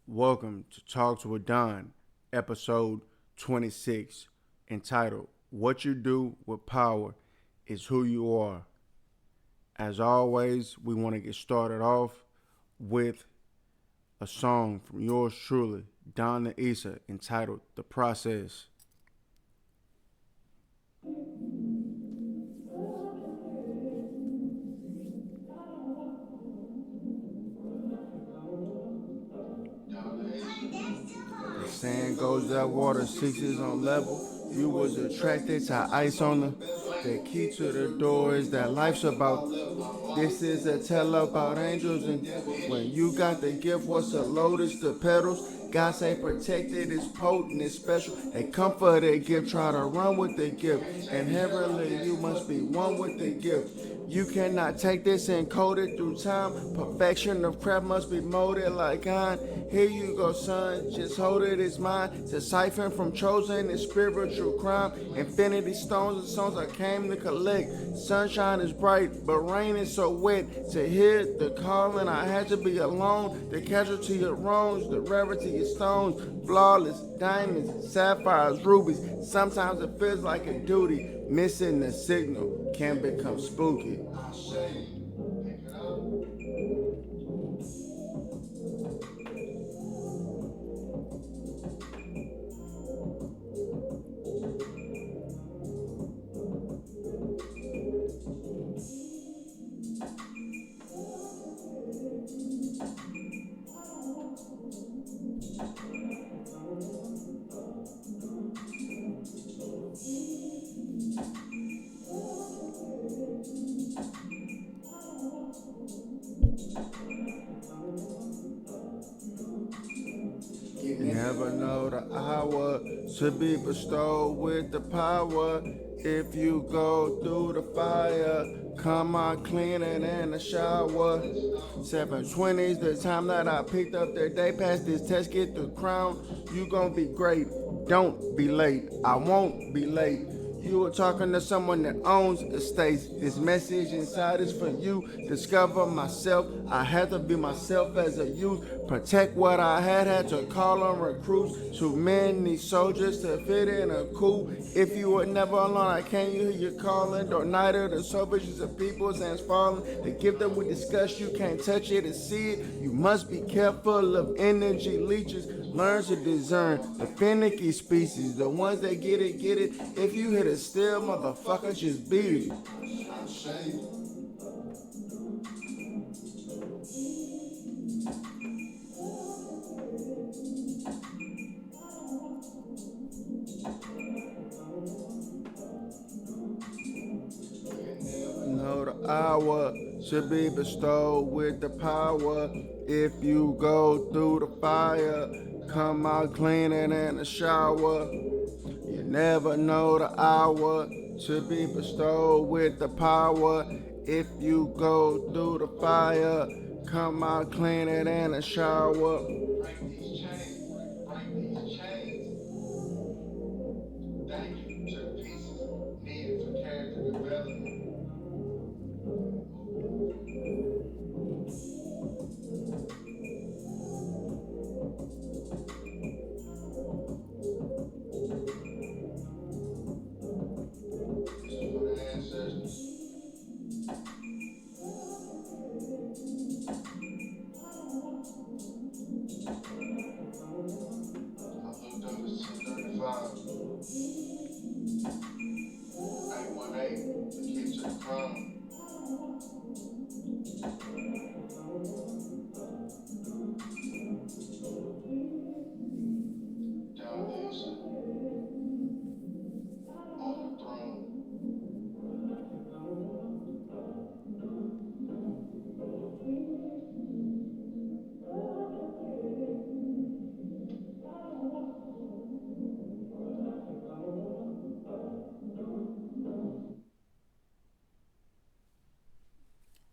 Welcome to Talks with Don, episode 26, entitled What You Do with Power is Who You Are. As always, we want to get started off with a song from yours truly, Don the Issa, entitled The Process. The saying goes that water seeks its own level. You was attracted to ice on the key to the door is that life's about. This is a tale about angels, and when you got the gift, what's the lotus, the petals? God say protected, it's potent, it's special. They come for the gift, try to run with the gift. And heavenly, you must be one with the gift. You cannot take this and code it through time. Perfection of craft must be molded like iron. Here you go, son, just hold it, it's mine. To siphon from chosen is spiritual crime. Infinity stones and songs I came to collect. Sunshine is bright, but rain is so wet. To hear the calling, I had to be alone. The casualty of wrongs, the rarity of stones. Flawless diamonds, sapphires, rubies. Sometimes it feels like a duty. Missing the signal can become spooky. You never know the hour to be bestowed with the power. If you go through the fire, come out cleaner than a shower. 720's the time that I picked up the day. Pass this test, get the crown. You gon' be great. Don't be late. I won't be late. You were talking to someone that owns estates. This message inside is for you. Discover myself. I had to be myself as a youth. Protect what I had to call on recruits. Too many soldiers to fit in a coup. If you were never alone, I can't hear you calling. Or neither the soul visions of people's hands falling. The gift that we discuss, you can't touch it and see it. You must be careful of energy leeches. Learn to discern the finicky species, the ones that get it, get it. If you hit a still, motherfucker, just beat it. Know the hour should be bestowed with the power. If you go through the fire, come out cleaner than a shower. You never know the hour to be bestowed with the power. If you go through the fire, come out cleaner than a shower.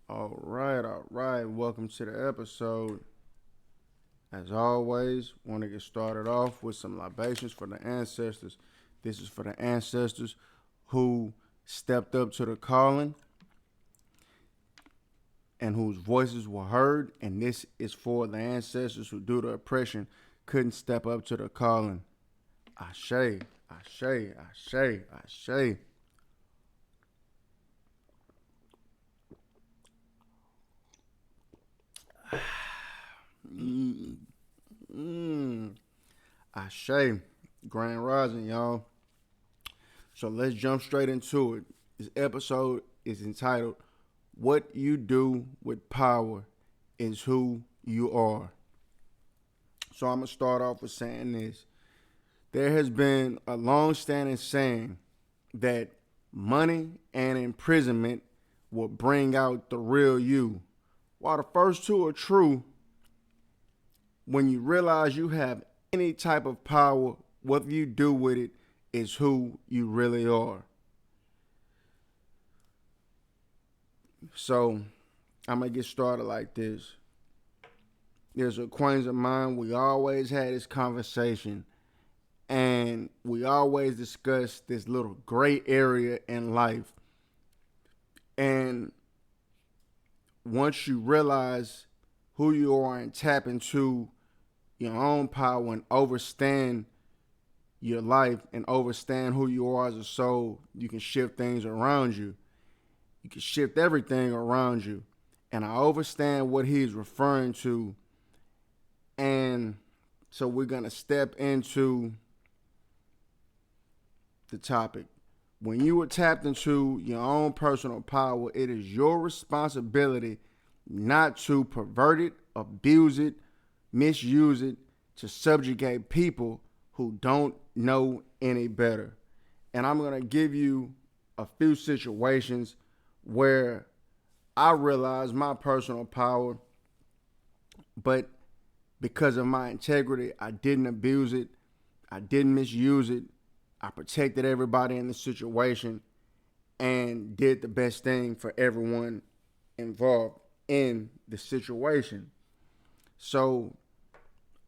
All right. Welcome to the episode. As always, want to get started off with some libations for the ancestors. This is for the ancestors who stepped up to the calling. and whose voices were heard. And this is for the ancestors who, due to oppression, couldn't step up to the calling. Ashe, ashe, ashe, ashe. Ashe. Grand Rising, y'all. So let's jump straight into it. This episode is entitled, What You Do with Power is Who You Are. So I'm going to start off with saying this. There has been a long-standing saying that money and imprisonment will bring out the real you. While the first two are true, when you realize you have any type of power, what you do with it is who you really are. So I'm going to get started like this. There's an acquaintance of mine. We always had this conversation, and we always discuss this little gray area in life. And once you realize who you are and tap into your own power and overstand your life and overstand who you are as a soul, you can shift things around you. You can shift everything around you. And I understand what he's referring to. And so we're going to step into the topic. When you are tapped into your own personal power, it is your responsibility not to pervert it, abuse it, misuse it to subjugate people who don't know any better. And I'm going to give you a few situations where I realized my personal power, but because of my integrity, I didn't abuse it. I didn't misuse it. I protected everybody in the situation and did the best thing for everyone involved in the situation. So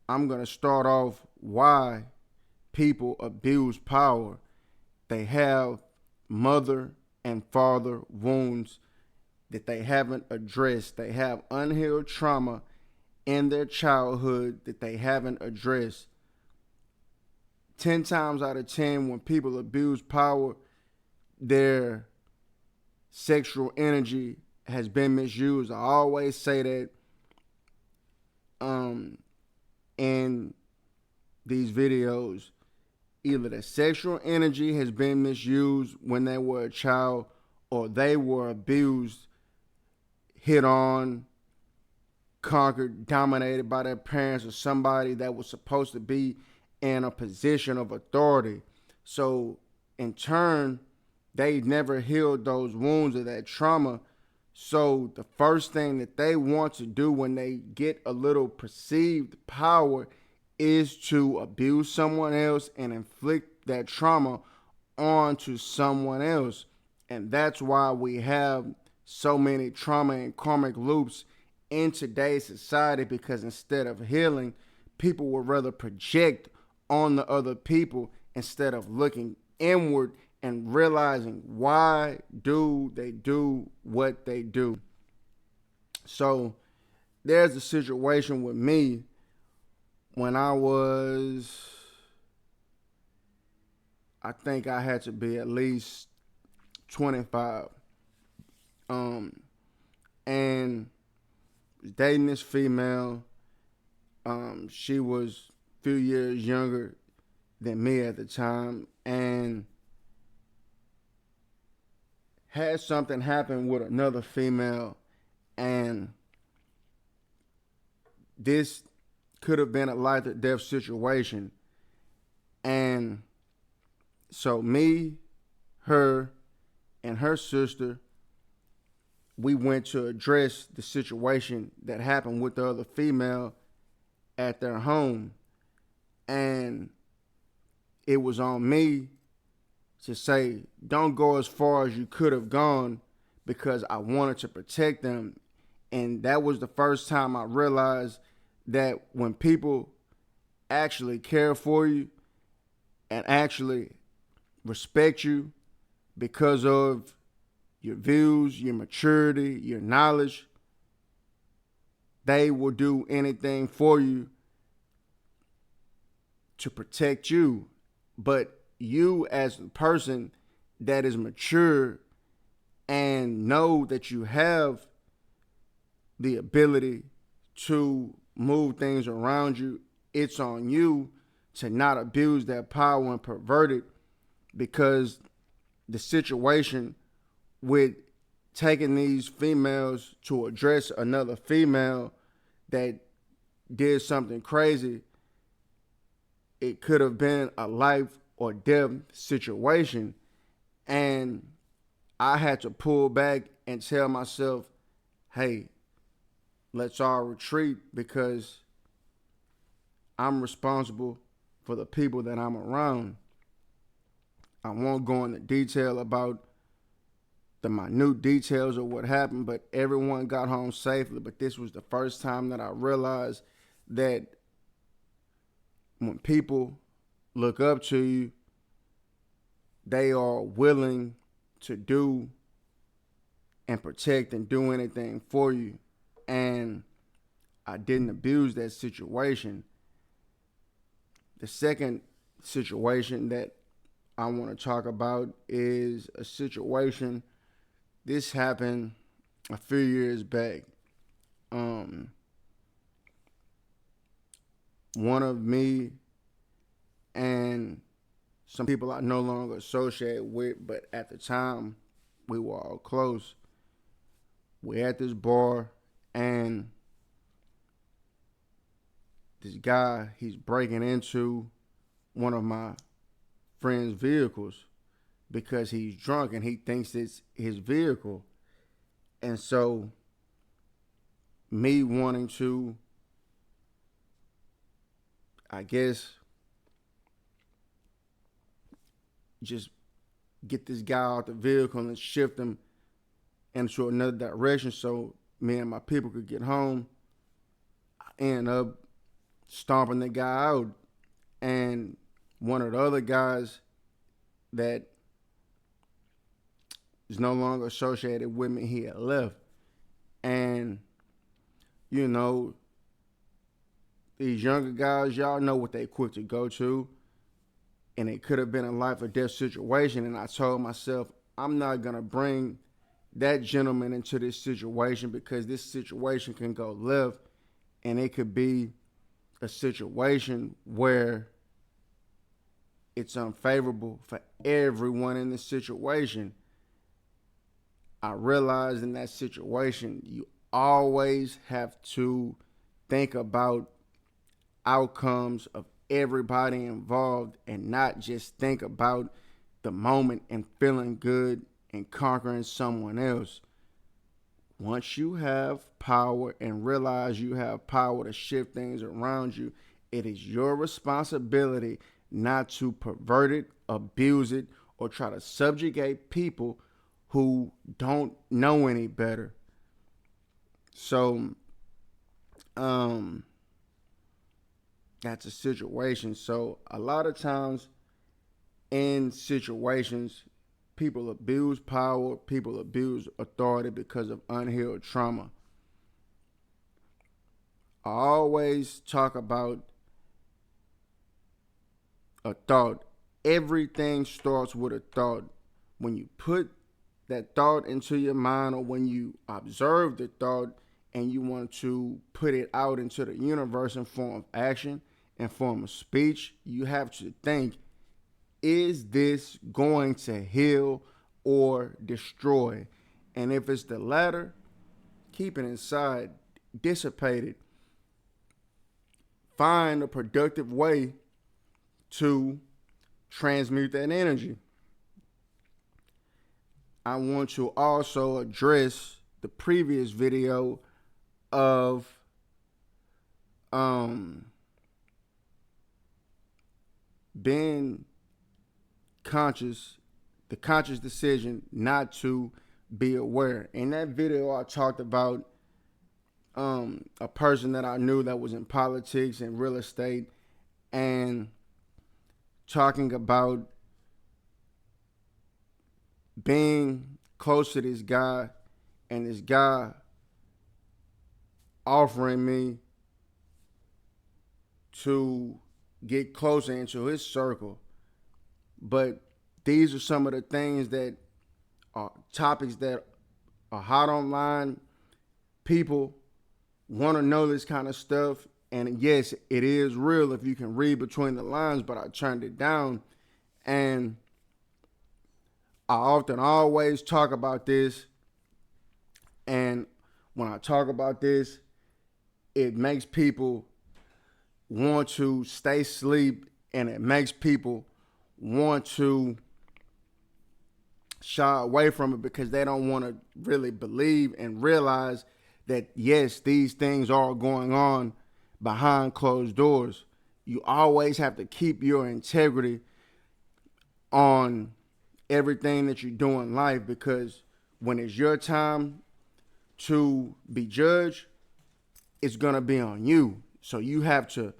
I'm going to start off why people abuse power. They have mother and father wounds that they haven't addressed. They have unhealed trauma in their childhood that they haven't addressed. 10 times out of 10, when people abuse power, their sexual energy has been misused. I always say that in these videos. Either their sexual energy has been misused when they were a child, or they were abused, hit on, conquered, dominated by their parents or somebody that was supposed to be in a position of authority. So in turn, they never healed those wounds or that trauma. So the first thing that they want to do when they get a little perceived power is to abuse someone else and inflict that trauma onto someone else. And that's why we have so many trauma and karmic loops in today's society, because instead of healing, people would rather project on the other people instead of looking inward and realizing why do they do what they do. So there's a situation with me when I think I had to be at least 25. And dating this female. She was a few years younger than me at the time, and had something happen with another female, and this could have been a life or death situation. And so me, her, and her sister, we went to address the situation that happened with the other female at their home. And it was on me to say, don't go as far as you could have gone, because I wanted to protect them. And that was the first time I realized that when people actually care for you and actually respect you because of your views, your maturity, your knowledge, they will do anything for you to protect you. But you, as a person that is mature and know that you have the ability to move things around you, it's on you to not abuse that power and pervert it, because the situation with taking these females to address another female that did something crazy, it could have been a life or death situation. And I had to pull back and tell myself, hey, let's all retreat, because I'm responsible for the people that I'm around. I won't go into detail about the minute details of what happened, but everyone got home safely. But this was the first time that I realized that when people look up to you, they are willing to do and protect and do anything for you. And I didn't abuse that situation. The second situation that I want to talk about is a situation. This happened a few years back. One of me and some people I no longer associate with, but at the time we were all close. We're at this bar, and this guy, he's breaking into one of my friend's vehicles because he's drunk and he thinks it's his vehicle. And so me wanting to, I guess, just get this guy out the vehicle and shift him into another direction so me and my people could get home, I end up stomping the guy out. And one of the other guys that is no longer associated with me, he had left. And, you know, these younger guys, y'all know what they quick to go to. And it could have been a life or death situation. And I told myself, I'm not going to bring that gentleman into this situation, because this situation can go left, and it could be a situation where it's unfavorable for everyone in the situation. I realized in that situation, you always have to think about outcomes of everybody involved and not just think about the moment and feeling good and conquering someone else. Once you have power and realize you have power to shift things around you, it is your responsibility not to pervert it, abuse it, or try to subjugate people who don't know any better. So, that's a situation. So a lot of times in situations, people abuse power, people abuse authority because of unhealed trauma. I always talk about a thought. Everything starts with a thought. When you put that thought into your mind, or when you observe the thought and you want to put it out into the universe in form of action, in form of speech, you have to think, is this going to heal or destroy? And if it's the latter, keep it inside, dissipate it. Find a productive way to transmute that energy. I want to also address the previous video of being conscious, the conscious decision not to be aware. In that video, I talked about a person that I knew that was in politics and real estate, and talking about being close to this guy, and this guy offering me to get closer into his circle. But these are some of the things that are topics that are hot online. People want to know this kind of stuff. And yes, it is real if you can read between the lines, but I turned it down. And I often always talk about this. And when I talk about this, it makes people want to stay asleep, and it makes people want to shy away from it because they don't want to really believe and realize that yes, these things are going on behind closed doors. You always have to keep your integrity on everything that you do in life, because when it's your time to be judged, it's going to be on you. So you have to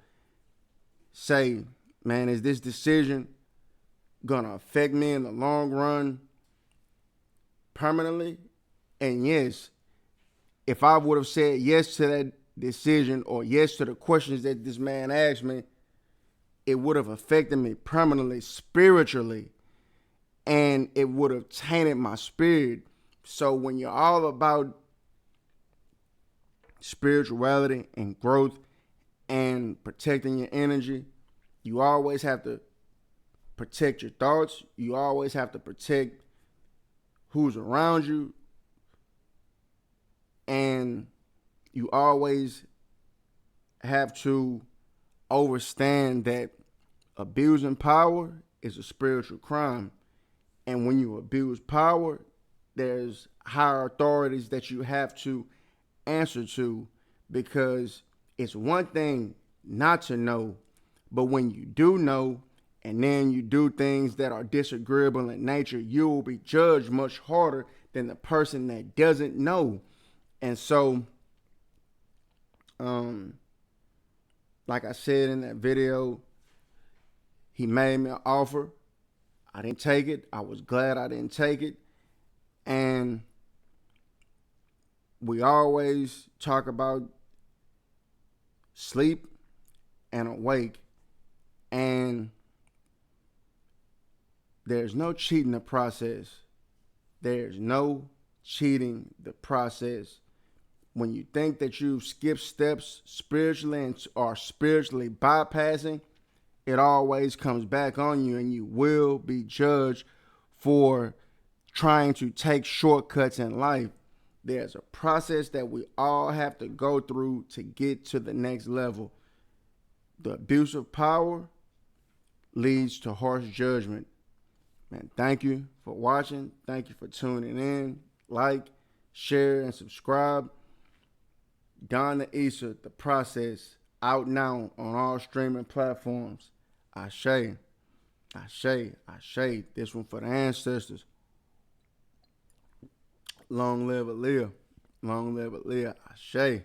say, man, is this decision going to affect me in the long run permanently? And yes, if I would have said yes to that decision or yes to the questions that this man asked me, it would have affected me permanently, spiritually, and it would have tainted my spirit. So when you're all about spirituality and growth and protecting your energy, you always have to protect your thoughts. You always have to protect who's around you. And you always have to understand that abusing power is a spiritual crime. And when you abuse power, there's higher authorities that you have to answer to, because it's one thing not to know, but when you do know and then you do things that are disagreeable in nature, you will be judged much harder than the person that doesn't know. And so, like I said in that video, he made me an offer. I didn't take it. I was glad I didn't take it. And we always talk about sleep and awake. And there's no cheating the process. There's no cheating the process. When you think that you've skipped steps spiritually and are spiritually bypassing, it always comes back on you, and you will be judged for trying to take shortcuts in life. There's a process that we all have to go through to get to the next level. The abuse of power leads to harsh judgment. Man, thank you for watching. Thank you for tuning in. Like, share, and subscribe. Don the Issa, The Process, out now on all streaming platforms. Ashe, Ashe, Ashe. This one for the ancestors. Long live Aaliyah. Long live Aaliyah. Ashe.